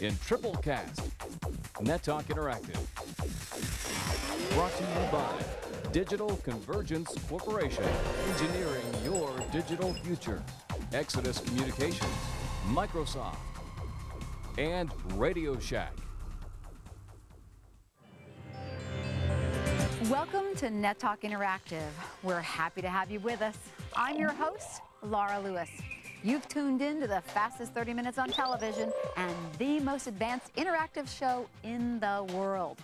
in triple cast. Net Talk Interactive. Brought to you by Digital Convergence Corporation, engineering your digital future. Exodus Communications, Microsoft, and Radio Shack. Welcome to Net Talk Interactive. We're happy to have you with us. I'm your host, Laura Lewis. You've tuned in to the fastest 30 minutes on television and the most advanced interactive show in the world.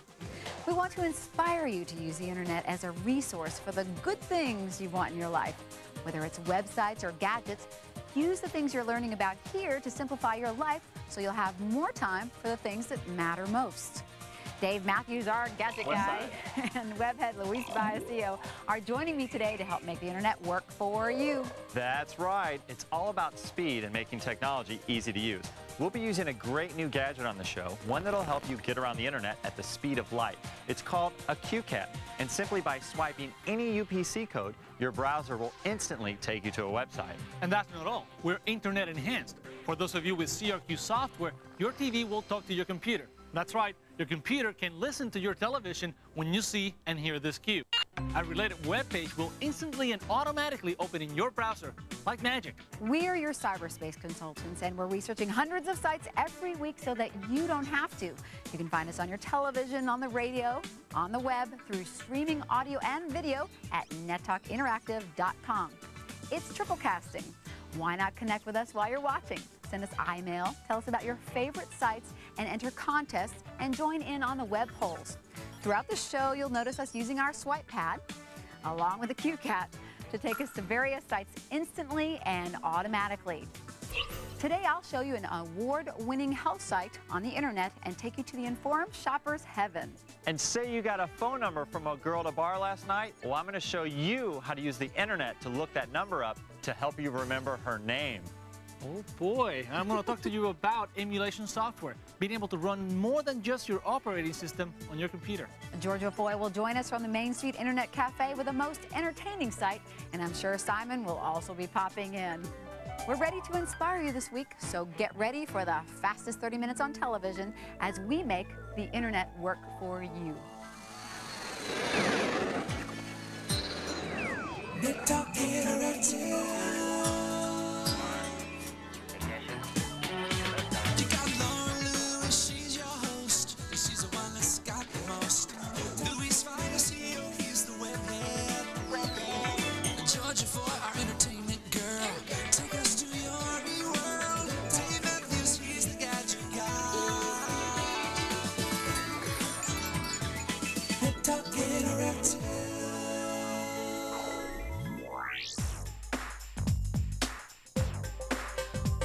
We want to inspire you to use the internet as a resource for the good things you want in your life. Whether it's websites or gadgets, use the things you're learning about here to simplify your life so you'll have more time for the things that matter most. Dave Mathews, our gadget guy, and Webhead Luis Vallecillo are joining me today to help make the internet work for you. That's right. It's all about speed and making technology easy to use. We'll be using a great new gadget on the show, one that'll help you get around the internet at the speed of light. It's called a QCat, and simply by swiping any UPC code, your browser will instantly take you to a website. And that's not all. We're internet enhanced. For those of you with CRQ software, your TV will talk to your computer. That's right, your computer can listen to your television when you see and hear this cue. A related web page will instantly and automatically open in your browser, like magic. We're your cyberspace consultants, and we're researching hundreds of sites every week so that you don't have to. You can find us on your television, on the radio, on the web, through streaming audio and video at nettalkinteractive.com. It's triple casting. Why not connect with us while you're watching? Send us iMail, tell us about your favorite sites, and enter contests and join in on the web polls. Throughout the show, you'll notice us using our swipe pad, along with the QCat, to take us to various sites instantly and automatically. Today, I'll show you an award-winning health site on the internet and take you to the informed shopper's heaven. And say you got a phone number from a girl at a bar last night? Well, I'm going to show you how to use the internet to look that number up to help you remember her name. Oh boy, I'm going to talk to you about emulation software, being able to run more than just your operating system on your computer. Georgia Foy will join us from the Main Street Internet Cafe with the most entertaining site, and I'm sure Simon will also be popping in. We're ready to inspire you this week, so get ready for the fastest 30 minutes on television as we make the internet work for you. Net Talk Interactive.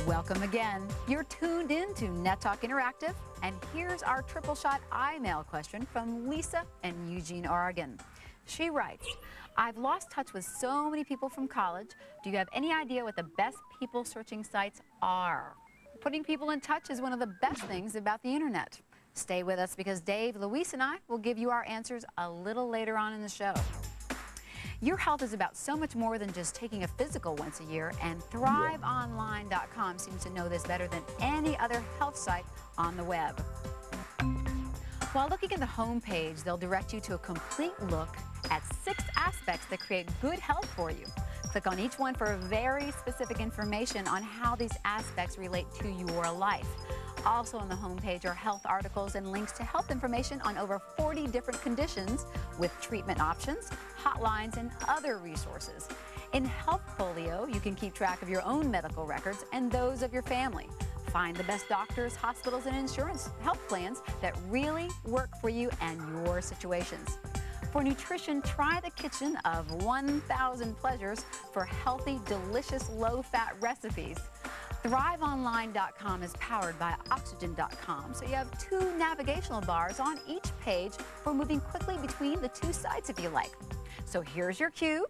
Welcome again. You're tuned in to Net Talk Interactive, and here's our triple shot iMail question from Lisa in Eugene, Oregon. She writes, I've lost touch with so many people from college. Do you have any idea what the best people searching sites are? Putting people in touch is one of the best things about the internet. Stay with us because Dave, Luis, and I will give you our answers a little later on in the show. Your health is about so much more than just taking a physical once a year, and ThriveOnline.com seems to know this better than any other health site on the web. While looking at the home page, they'll direct you to a complete look at 6 aspects that create good health for you. Click on each one for very specific information on how these aspects relate to your life. Also on the homepage are health articles and links to health information on over 40 different conditions with treatment options, hotlines, and other resources. In Healthfolio, you can keep track of your own medical records and those of your family. Find the best doctors, hospitals, and insurance health plans that really work for you and your situations. For nutrition, try the kitchen of 1,000 pleasures for healthy, delicious, low-fat recipes. ThriveOnline.com is powered by Oxygen.com, so you have 2 navigational bars on each page for moving quickly between the 2 sites if you like. So here's your cue,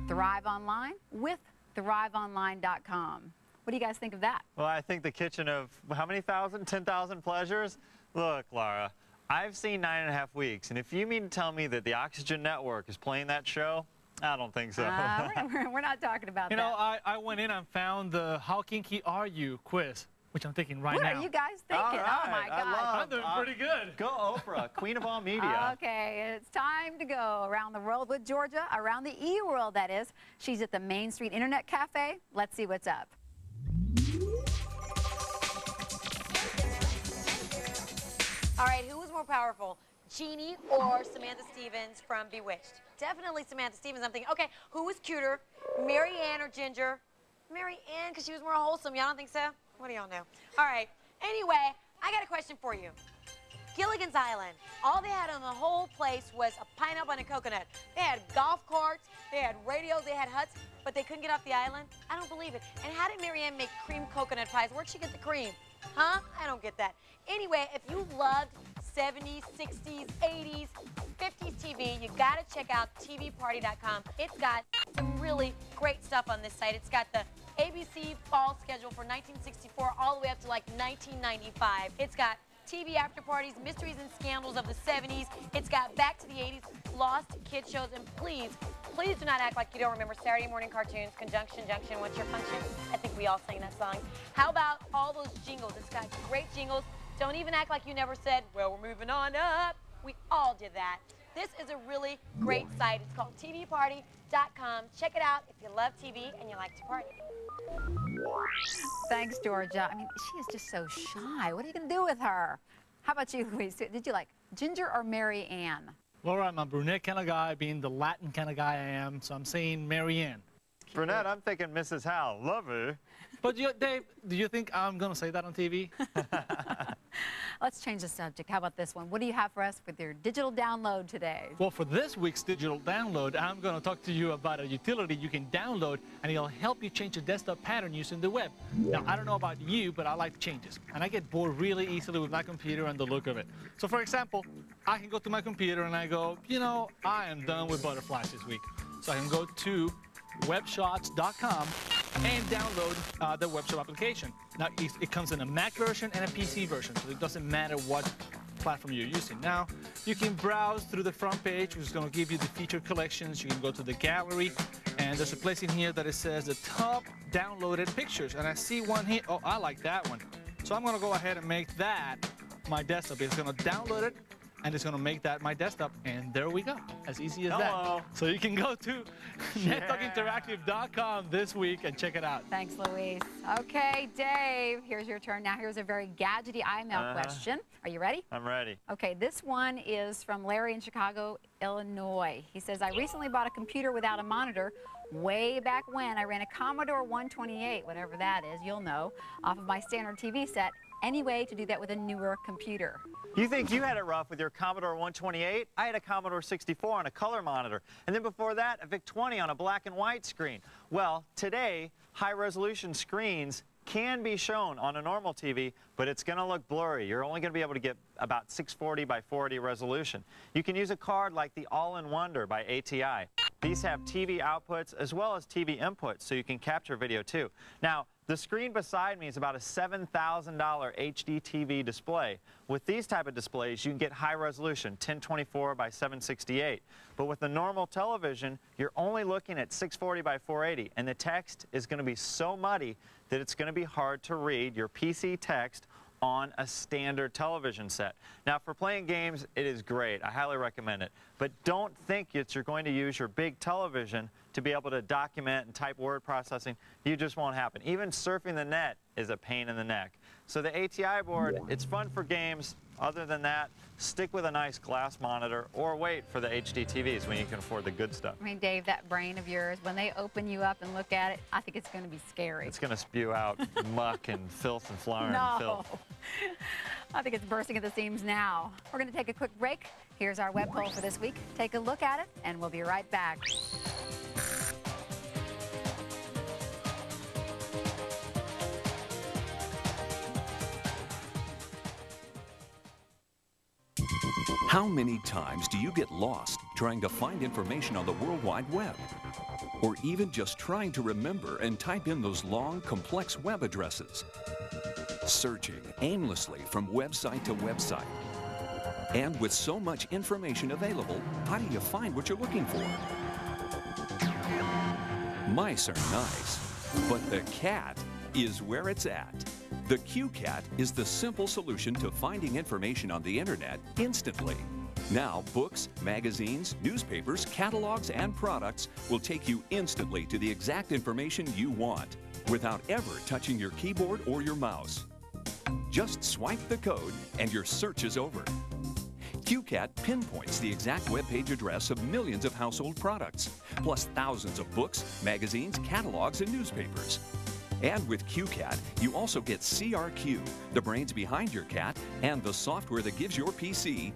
Thrive Online with ThriveOnline.com. What do you guys think of that? Well, I think the kitchen of how many thousand? 10,000 pleasures? Look, Laura, I've seen 9.5 Weeks, and if you mean to tell me that the Oxygen Network is playing that show, I don't think so. We're not talking about that. You know, I went in and found the How Kinky Are You quiz. which I'm thinking right What now. are you guys thinking? All right, Oh my I God. love- I'm doing pretty good. Go Oprah, queen of all media. Okay, it's time to go around the world with Georgia, around the E-world, that is. She's at the Main Street Internet Cafe. Let's see what's up. All right, who was more powerful, Jeannie or Samantha Stevens from Bewitched? Definitely Samantha Stevens. I'm thinking, okay, who was cuter, Mary Ann or Ginger? Mary Ann, because she was more wholesome. Y'all don't think so? What do y'all know? All right, anyway, I got a question for you. Gilligan's Island, all they had on the whole place was a pineapple and a coconut. They had golf carts, they had radios, they had huts, but they couldn't get off the island? I don't believe it. And how did Mary Ann make cream coconut pies? Where'd she get the cream? Huh? I don't get that. Anyway, if you loved 70s, 60s, 80s, 50s TV, you gotta check out tvparty.com. It's got some really great stuff on this site. It's got the ABC fall schedule for 1964 all the way up to like 1995. It's got TV after parties, mysteries and scandals of the 70s. It's got back to the 80s, lost kid shows, and please, please do not act like you don't remember Saturday morning cartoons, Conjunction Junction, What's Your Function? I think we all sang that song. How about all those jingles? It's got great jingles. Don't even act like you never said, well, we're moving on up. We all did that. This is a really great site. It's called tvparty.com. Check it out if you love TV and you like to party. Thanks, Georgia. I mean, she is just so shy. What are you going to do with her? How about you, Louise? Did you like Ginger or Mary Ann? Laura, I'm a brunette kind of guy, being the Latin kind of guy I am, so I'm saying Mary Ann. Brunette, I'm thinking Mrs. Howell. Love her. But Dave, do you think I'm going to say that on TV? Let's change the subject. How about this one? What do you have for us with your digital download today? Well, for this week's digital download, I'm going to talk to you about a utility you can download, and it'll help you change your desktop pattern using the web. Now, I don't know about you, but I like changes, and I get bored really easily with my computer and the look of it. So, for example, I can go to my computer and I go, you know, I am done with butterflies this week. So I can go to webshots.com and download the WebShop application. Now, it comes in a Mac version and a PC version, so it doesn't matter what platform you're using. Now, you can browse through the front page, which is going to give you the featured collections. You can go to the gallery, and there's a place in here that it says the top downloaded pictures, and I see one here. Oh, I like that one. So I'm going to go ahead and make that my desktop. It's going to download it, and it's going to make that my desktop, and there we go. As easy as that. So you can go to nettalkinteractive.com this week and check it out. Thanks, Louise. Okay, Dave, here's your turn. Now, here's a very gadgety email question. Are you ready? I'm ready. Okay, this one is from Larry in Chicago, Illinois. He says, I recently bought a computer without a monitor. Way back when, I ran a Commodore 128, whatever that is, you'll know, off of my standard TV set. Any way to do that with a newer computer? You think you had it rough with your Commodore 128? I had a Commodore 64 on a color monitor. And then before that, a VIC-20 on a black and white screen. Well, today, high-resolution screens can be shown on a normal TV, but it's going to look blurry. You're only going to be able to get about 640 by 480 resolution. You can use a card like the All-in-Wonder by ATI. These have TV outputs as well as TV inputs, so you can capture video too. Now, the screen beside me is about a $7,000 HD TV display. With these type of displays, you can get high resolution, 1024 by 768. But with the normal television, you're only looking at 640 by 480, and the text is going to be so muddy that it's going to be hard to read your PC text on a standard television set. Now, for playing games, it is great. I highly recommend it. But don't think that you're going to use your big television to be able to document and type word processing. You just won't happen. Even surfing the net is a pain in the neck. So the ATI board, it's fun for games. Other than that, stick with a nice glass monitor or wait for the HD TVs when you can afford the good stuff. I mean, Dave, that brain of yours, when they open you up and look at it, I think it's going to be scary. It's going to spew out muck and filth and flour and filth. I think it's bursting at the seams now. We're going to take a quick break. Here's our web poll for this week. Take a look at it, and we'll be right back. How many times do you get lost trying to find information on the World Wide Web? Or even just trying to remember and type in those long, complex web addresses? Searching aimlessly from website to website. And with so much information available, how do you find what you're looking for? Mice are nice, but the cat is where it's at. The QCat is the simple solution to finding information on the internet instantly. Now, books, magazines, newspapers, catalogs, and products will take you instantly to the exact information you want without ever touching your keyboard or your mouse. Just swipe the code and your search is over. QCat pinpoints the exact web page address of millions of household products, plus thousands of books, magazines, catalogs, and newspapers. And with QCat, you also get CRQ, the brains behind your cat, and the software that gives your PC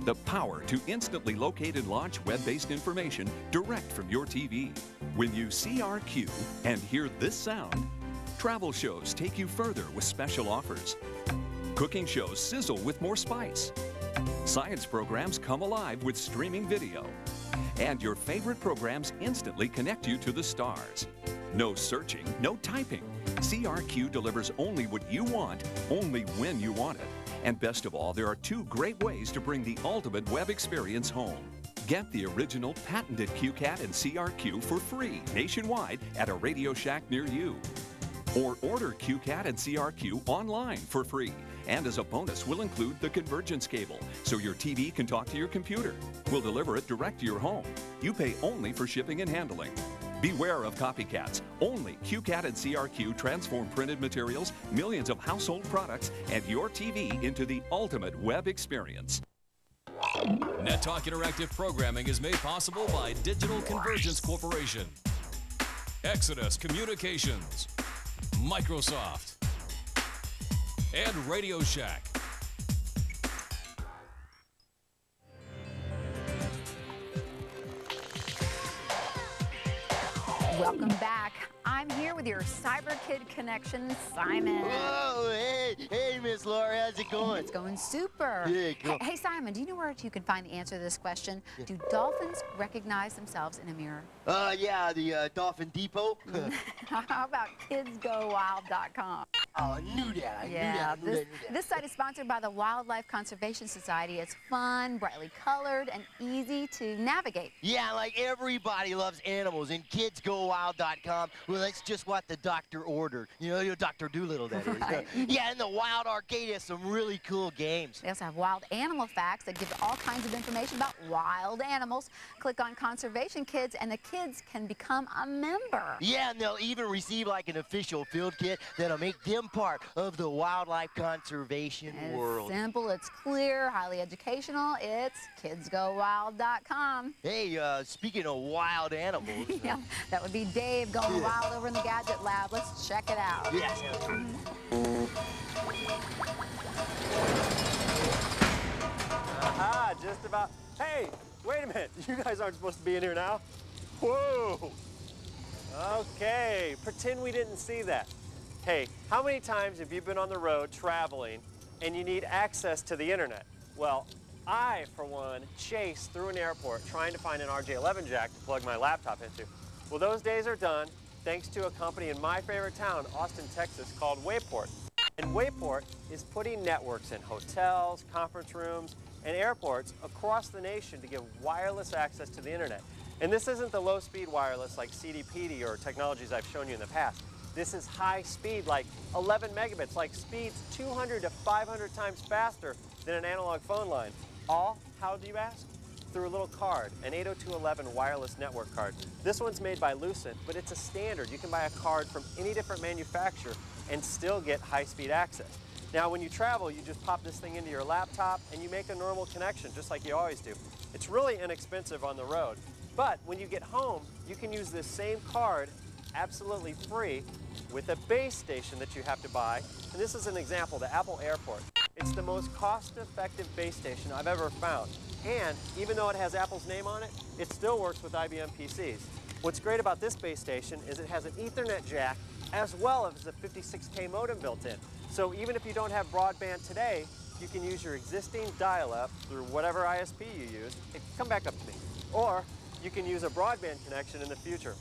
the power to instantly locate and launch web-based information direct from your TV. When you CRQ and hear this sound, travel shows take you further with special offers. Cooking shows sizzle with more spice. Science programs come alive with streaming video. And your favorite programs instantly connect you to the stars. No searching, no typing. CRQ delivers only what you want, only when you want it. And best of all, there are 2 great ways to bring the ultimate web experience home. Get the original patented QCat and CRQ for free nationwide at a Radio Shack near you. Or order QCat and CRQ online for free. And as a bonus, we'll include the convergence cable, so your TV can talk to your computer. We'll deliver it direct to your home. You pay only for shipping and handling. Beware of copycats. Only QCat and CRQ transform printed materials, millions of household products, and your TV into the ultimate web experience. NetTalk Interactive programming is made possible by Digital Convergence Corporation, Exodus Communications, Microsoft, and Radio Shack. Welcome back. I'm here with your Cyber Kid connection, Simon. Whoa, hey, Miss Laura, how's it going? It's going super. Yeah, cool. Hey, Simon, do you know where you can find the answer to this question? Yeah. Do dolphins recognize themselves in a mirror? Yeah, the Dolphin Depot. How about kidsgowild.com? Oh, I knew that. I knew that. This site is sponsored by the Wildlife Conservation Society. It's fun, brightly colored, and easy to navigate. Yeah, like everybody loves animals, and kidsgowild.com, well, that's just what the doctor ordered. You know, Dr. Doolittle, that is. Right. Yeah, and the Wild Arcade has some really cool games. They also have wild animal facts that give all kinds of information about wild animals. Click on Conservation Kids, and the kids can become a member. Yeah, and they'll even receive like an official field kit that'll make them part of the wildlife conservation world. It's simple, it's clear, highly educational. It's kidsgowild.com. Hey, speaking of wild animals. Yeah, that would be Dave going wild over in the Gadget lab. Let's check it out. Yeah. Aha, just about. Hey, wait a minute. You guys aren't supposed to be in here now. Whoa. Okay, pretend we didn't see that. Hey, how many times have you been on the road traveling and you need access to the internet? Well, I, for one, chased through an airport trying to find an RJ11 jack to plug my laptop into. Well, those days are done thanks to a company in my favorite town, Austin, Texas, called Wayport. And Wayport is putting networks in hotels, conference rooms, and airports across the nation to give wireless access to the internet. And this isn't the low-speed wireless like CDPD or technologies I've shown you in the past. This is high speed, like 11 megabits, like speeds 200 to 500 times faster than an analog phone line. All, how do you ask? Through a little card, an 802.11 wireless network card. This one's made by Lucent, but it's a standard. You can buy a card from any different manufacturer and still get high-speed access. Now, when you travel, you just pop this thing into your laptop and you make a normal connection, just like you always do. It's really inexpensive on the road. But when you get home, you can use this same card absolutely free with a base station that you have to buy. And this is an example, the Apple Airport. It's the most cost-effective base station I've ever found. And even though it has Apple's name on it, it still works with IBM PCs. What's great about this base station is it has an Ethernet jack as well as a 56K modem built in. So even if you don't have broadband today, you can use your existing dial-up through whatever ISP you use. Come back up to me. Or you can use a broadband connection in the future.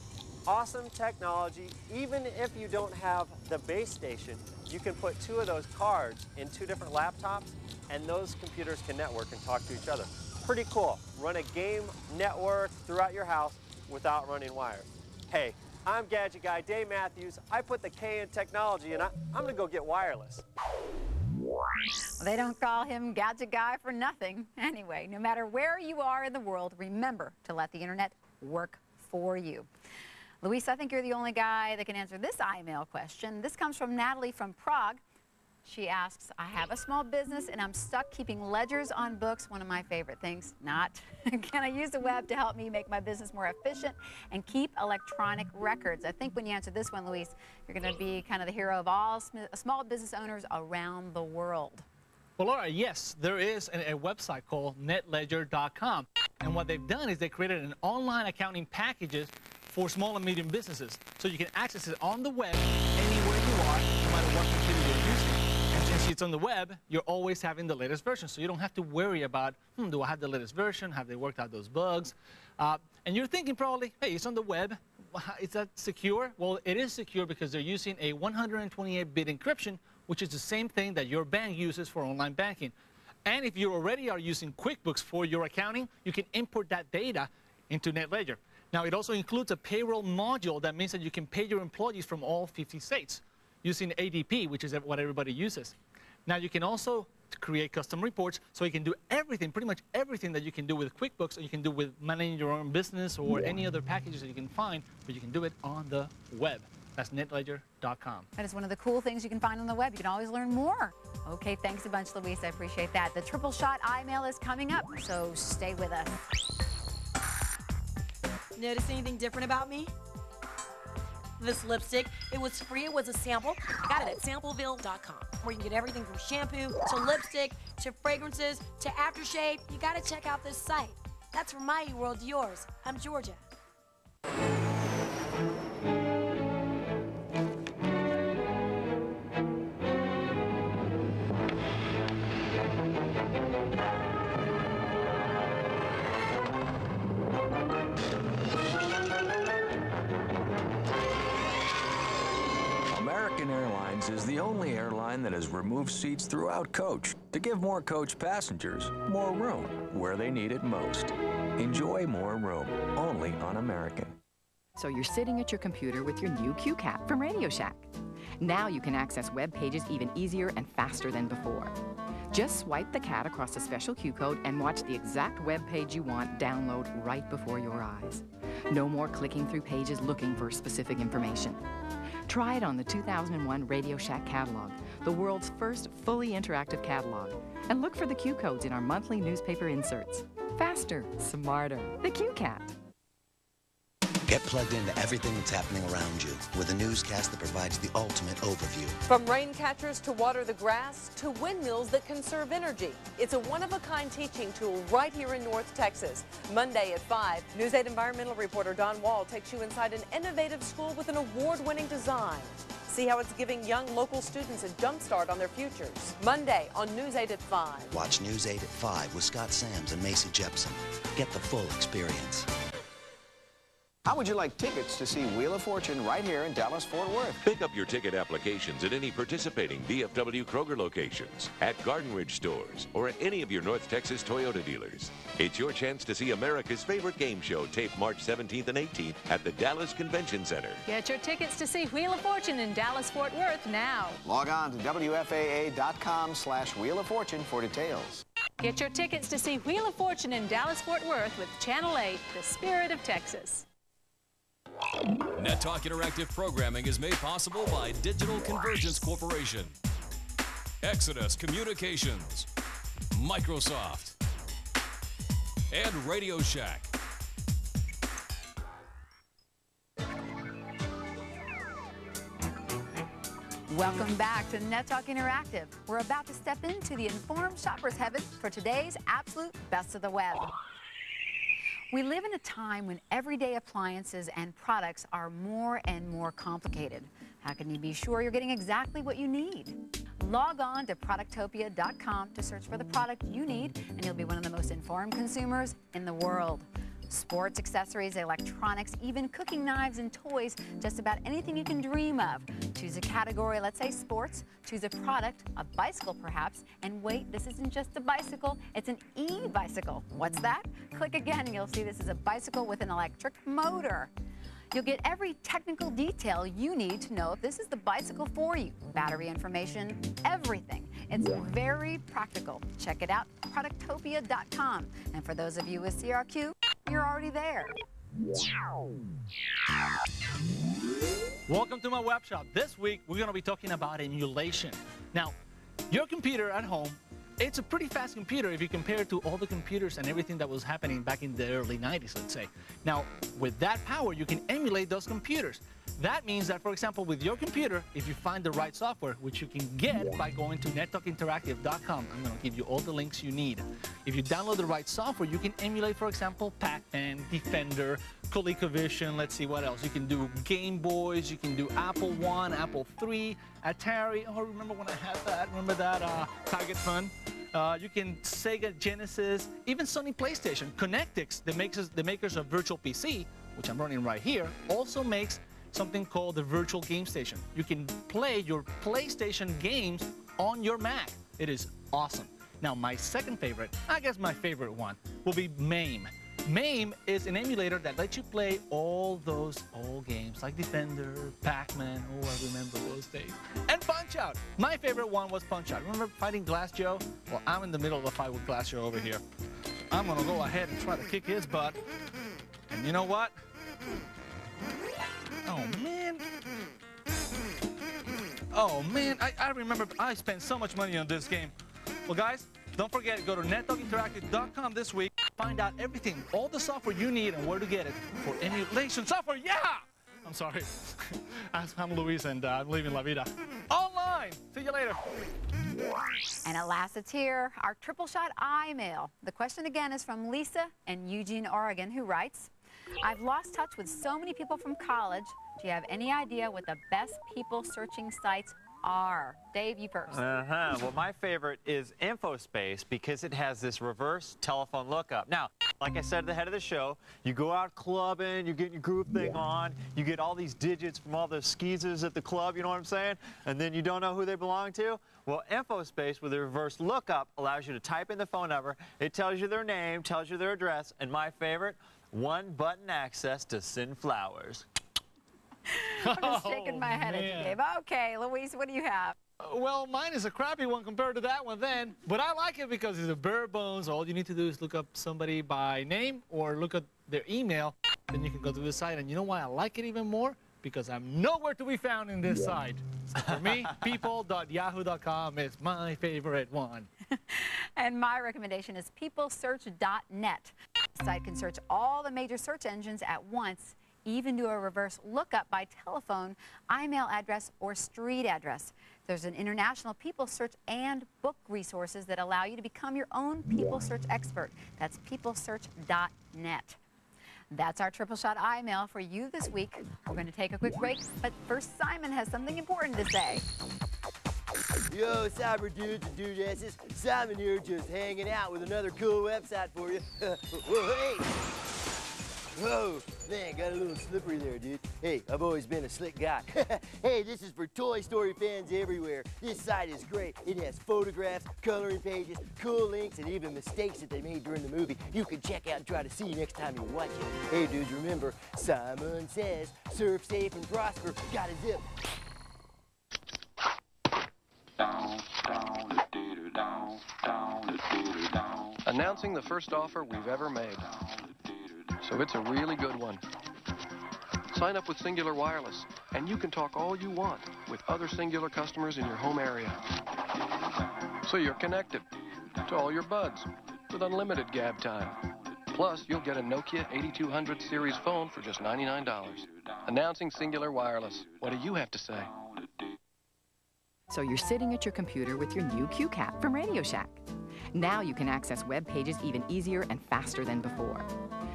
Awesome technology. Even if you don't have the base station, you can put 2 of those cards in 2 different laptops, and those computers can network and talk to each other. Pretty cool. Run a game network throughout your house without running wires. Hey, I'm Gadget Guy Dave Mathews. I put the K in technology, and I'm going to go get wireless. They don't call him Gadget Guy for nothing. Anyway, no matter where you are in the world, remember to let the internet work for you. Luis, I think you're the only guy that can answer this iMail question. This comes from Natalie from Prague. She asks, I have a small business and I'm stuck keeping ledgers on books, one of my favorite things. Not. Can I use the web to help me make my business more efficient and keep electronic records? I think when you answer this one, Luis, you're going to be kind of the hero of all small business owners around the world. Well, Laura, yes, there is a website called netledger.com. And what they've done is they created an online accounting packages for small and medium businesses. So you can access it on the web anywhere you are, no matter what computer you're using. And since it's on the web, you're always having the latest version. So you don't have to worry about, do I have the latest version? Have they worked out those bugs? And you're thinking probably, hey, it's on the web. Is that secure? Well, it is secure because they're using a 128-bit encryption, which is the same thing that your bank uses for online banking. And if you already are using QuickBooks for your accounting, you can import that data into NetLedger. Now, it also includes a payroll module. That means that you can pay your employees from all 50 states using ADP, which is what everybody uses. Now, you can also create custom reports, so you can do everything, pretty much everything that you can do with QuickBooks, or you can do with managing your own business or any other packages that you can find, but you can do it on the web. That's netledger.com. That is one of the cool things you can find on the web. You can always learn more. Okay, thanks a bunch, Luis. I appreciate that. The Triple Shot iMail is coming up, so stay with us. Notice anything different about me? This lipstick, it was free, it was a sample. I got it at sampleville.com, where you can get everything from shampoo to lipstick to fragrances to aftershave. You gotta check out this site. That's from my world to yours. I'm Georgia. American Airlines is the only airline that has removed seats throughout coach to give more coach passengers more room where they need it most. Enjoy more room, only on American. So you're sitting at your computer with your new QCat from Radio Shack. Now you can access web pages even easier and faster than before. Just swipe the cat across a special Q code and watch the exact web page you want download right before your eyes. No more clicking through pages looking for specific information. Try it on the 2001 Radio Shack catalog, the world's first fully interactive catalog. And look for the Q codes in our monthly newspaper inserts. Faster, smarter, the QCat. Get plugged into everything that's happening around you with a newscast that provides the ultimate overview. From rain catchers to water the grass to windmills that conserve energy. It's a one-of-a-kind teaching tool right here in North Texas. Monday at 5, News 8 environmental reporter Don Wall takes you inside an innovative school with an award-winning design. See how it's giving young local students a jump start on their futures. Monday on News 8 at 5. Watch News 8 at 5 with Scott Sams and Macy Jepson. Get the full experience. How would you like tickets to see Wheel of Fortune right here in Dallas-Fort Worth? Pick up your ticket applications at any participating DFW Kroger locations, at Garden Ridge stores, or at any of your North Texas Toyota dealers. It's your chance to see America's favorite game show taped March 17th and 18th at the Dallas Convention Center. Get your tickets to see Wheel of Fortune in Dallas-Fort Worth now. Log on to WFAA.com/Wheel of Fortune for details. Get your tickets to see Wheel of Fortune in Dallas-Fort Worth with Channel 8, the spirit of Texas. Net Talk Interactive programming is made possible by Digital Convergence Corporation, Exodus Communications, Microsoft, and Radio Shack. Welcome back to Net Talk Interactive. We're about to step into the informed shopper's heaven for today's absolute best of the web. We live in a time when everyday appliances and products are more and more complicated. How can you be sure you're getting exactly what you need? Log on to Productopia.com to search for the product you need, and you'll be one of the most informed consumers in the world. Sports, accessories, electronics, even cooking knives and toys, just about anything you can dream of. Choose a category, let's say sports, choose a product, a bicycle perhaps, and wait, this isn't just a bicycle, it's an e-bicycle. What's that? Click again and you'll see this is a bicycle with an electric motor. You'll get every technical detail you need to know if this is the bicycle for you. Battery information, everything. It's very practical. Check it out, productopia.com. And for those of you with CRQ, you're already there. Welcome to my web shop. This week, we're going to be talking about emulation. Now, your computer at home, it's a pretty fast computer if you compare it to all the computers and everything that was happening back in the early 90s, let's say. Now, with that power, you can emulate those computers. That means that, for example, with your computer, if you find the right software, which you can get by going to nettalkinteractive.com, I'm going to give you all the links you need. If you download the right software, you can emulate, for example, Pac-Man, Defender, ColecoVision, let's see what else. You can do Game Boys, you can do Apple I, Apple III, Atari. Oh, remember when I had that? Remember that Target Fun? You can Sega Genesis, even Sony PlayStation. Connectix, the makers of Virtual PC, which I'm running right here, also makes something called the Virtual Game Station. You can play your PlayStation games on your Mac. It is awesome. Now, my second favorite, I guess my favorite one, will be MAME. MAME is an emulator that lets you play all those old games like Defender, Pac-Man, oh, I remember those days, and Punch-Out! My favorite one was Punch-Out. Remember fighting Glass Joe? Well, I'm in the middle of a fight with Glass Joe over here. I'm gonna go ahead and try to kick his butt. And you know what? Oh, man. Oh, man, I remember I spent so much money on this game. Well, guys, don't forget, go to nettalkinteractive.com this week. Find out everything, all the software you need and where to get it for emulation software. Yeah! I'm sorry. I'm Luis, and I'm leaving La Vida. Online! See you later. And at last, it's here, our triple shot iMail. The question again is from Lisa in Eugene, Oregon, who writes, I've lost touch with so many people from college. Do you have any idea what the best people searching sites are? Dave, you first. Well, my favorite is InfoSpace because it has this reverse telephone lookup. Now, like I said at the head of the show, you go out clubbing, you get your group thing on, you get all these digits from all the skeezers at the club, you know what I'm saying? And then you don't know who they belong to? Well, InfoSpace with the reverse lookup allows you to type in the phone number. It tells you their name, tells you their address, and my favorite, one-button access to send flowers. I'm just shaking my head at you, Dave. Okay, Luis, what do you have? Well, mine is a crappy one compared to that one then, but I like it because it's a bare bones. All you need to do is look up somebody by name or look at their email. Then you can go to this site, and you know why I like it even more? Because I'm nowhere to be found in this site. For me, people.yahoo.com is my favorite one. And my recommendation is peoplesearch.net. The site can search all the major search engines at once, even do a reverse lookup by telephone, email address, or street address. There's an international people search and book resources that allow you to become your own people search expert. That's peoplesearch.net. That's our triple shot iMail for you this week. We're going to take a quick break, but first Simon has something important to say. Yo, cyber dudes and dudesses, Simon here just hanging out with another cool website for you. Whoa, hey! Whoa, man, got a little slippery there, dude. Hey, I've always been a slick guy. Hey, this is for Toy Story fans everywhere. This site is great. It has photographs, coloring pages, cool links, and even mistakes that they made during the movie you can check out and try to see next time you watch it. Hey, dudes, remember, Simon says, surf safe and prosper. Got a zip. Announcing the first offer we've ever made. So it's a really good one. Sign up with Singular Wireless, and you can talk all you want with other Singular customers in your home area. So you're connected to all your buds with unlimited gab time. Plus, you'll get a Nokia 8200 series phone for just $99. Announcing Singular Wireless. What do you have to say? So you're sitting at your computer with your new QCAP from Radio Shack. Now you can access web pages even easier and faster than before.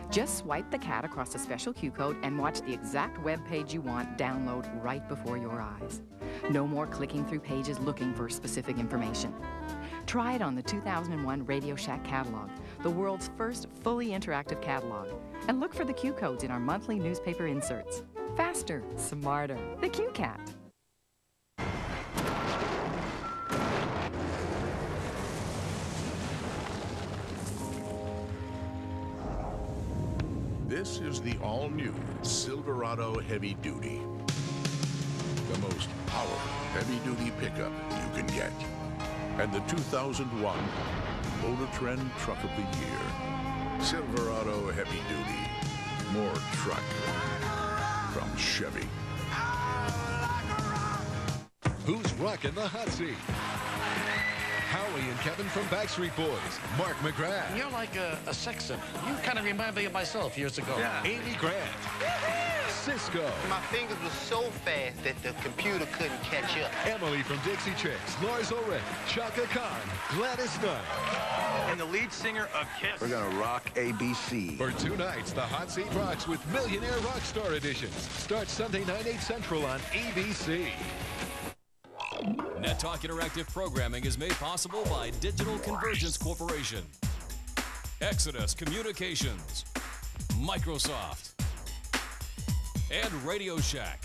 Just swipe the cat across a special Q code and watch the exact web page you want download right before your eyes. No more clicking through pages looking for specific information. Try it on the 2001 Radio Shack catalog, the world's first fully interactive catalog. And look for the Q codes in our monthly newspaper inserts. Faster, smarter, the QCAT. This is the all-new Silverado Heavy Duty. The most powerful heavy-duty pickup you can get. And the 2001 Motor Trend Truck of the Year. Silverado Heavy Duty. More truck from Chevy. Who's rocking the hot seat? Howie and Kevin from Backstreet Boys. Mark McGrath. You're like a sex symbol. You kind of remind me of myself years ago. Yeah. Amy Grant. Cisco. My fingers were so fast that the computer couldn't catch up. Emily from Dixie Chicks. Lars Ulrich. Chaka Khan. Gladys Knight. And the lead singer of Kiss. We're gonna rock ABC. For 2 nights, the hot seat rocks with Millionaire Rockstar editions. Starts Sunday night, 8 Central on ABC. Net Talk Interactive programming is made possible by Digital Convergence Corporation, Exodus Communications, Microsoft, and Radio Shack.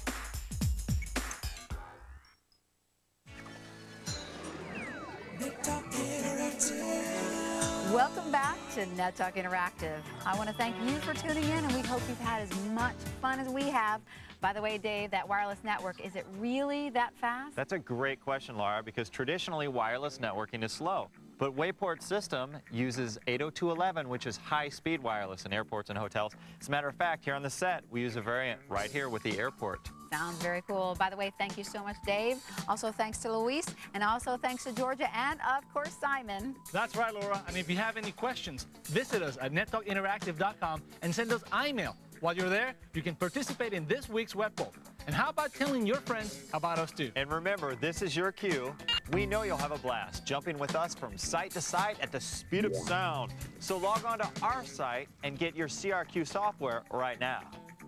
Welcome back to Net Talk Interactive. I want to thank you for tuning in, and we hope you've had as much fun as we have. By the way, Dave, that wireless network, is it really that fast? That's a great question, Laura, because traditionally wireless networking is slow. But Wayport's system uses 802.11, which is high-speed wireless in airports and hotels. As a matter of fact, here on the set, we use a variant right here with the airport. Sounds very cool. By the way, thank you so much, Dave. Also, thanks to Luis, and also thanks to Georgia, and, of course, Simon. That's right, Laura. And if you have any questions, visit us at nettalkinteractive.com and send us email. While you're there, you can participate in this week's web poll. And how about telling your friends about us, too? And remember, this is your cue. We know you'll have a blast jumping with us from site to site at the speed of sound. So log on to our site and get your CRQ software right now.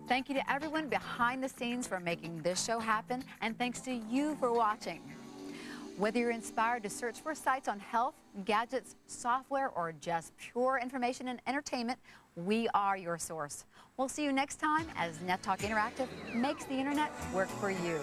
Thank you to everyone behind the scenes for making this show happen, and thanks to you for watching. Whether you're inspired to search for sites on health, gadgets, software, or just pure information and entertainment, we are your source. We'll see you next time as Net Talk Interactive makes the internet work for you.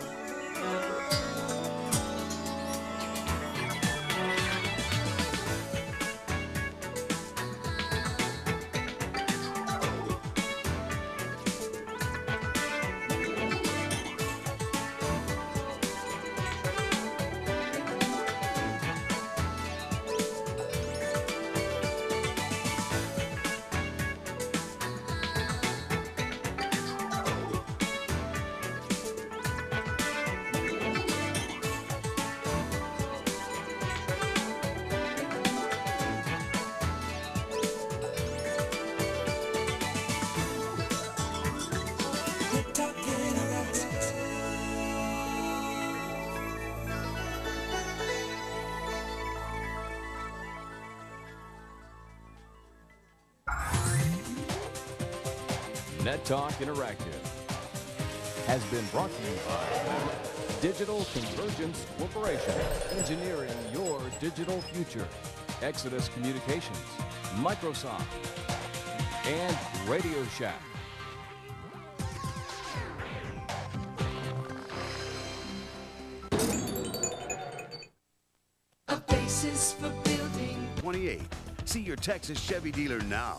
Net Talk Interactive has been brought to you by Digital Convergence Corporation, engineering your digital future, Exodus Communications, Microsoft, and Radio Shack. A basis for building. 28. See your Texas Chevy dealer now.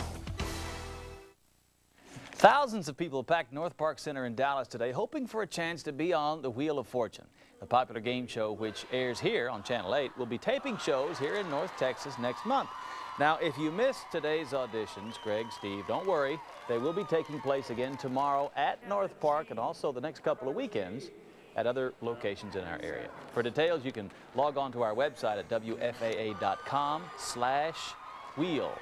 Thousands of people packed North Park Center in Dallas today, hoping for a chance to be on the Wheel of Fortune. The popular game show, which airs here on Channel 8, will be taping shows here in North Texas next month. Now, if you missed today's auditions, Greg, Steve, don't worry. They will be taking place again tomorrow at North Park and also the next couple of weekends at other locations in our area. For details, you can log on to our website at WFAA.com/wheel.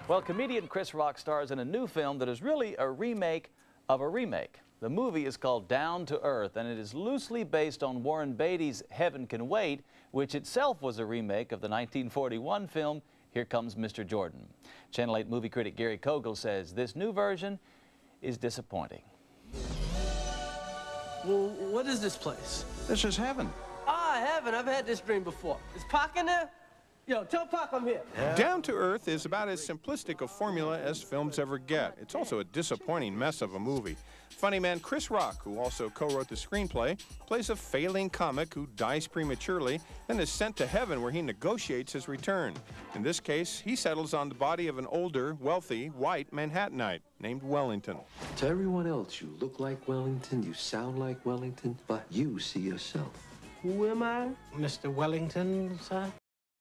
Well, comedian Chris Rock stars in a new film that is really a remake of a remake. The movie is called Down to Earth, and it is loosely based on Warren Beatty's Heaven Can Wait, which itself was a remake of the 1941 film Here Comes Mr. Jordan. Channel 8 movie critic Gary Kogel says this new version is disappointing. Well, what is this place? This is heaven. Ah, heaven. I've had this dream before. Is Pac in there? Yo, tell Pac I'm here. Down to Earth is about as simplistic a formula as films ever get. It's also a disappointing mess of a movie. Funny man Chris Rock, who also co-wrote the screenplay, plays a failing comic who dies prematurely and is sent to heaven where he negotiates his return. In this case, he settles on the body of an older, wealthy, white Manhattanite named Wellington. To everyone else, you look like Wellington, you sound like Wellington, but you see yourself. Who am I? Mr. Wellington, sir?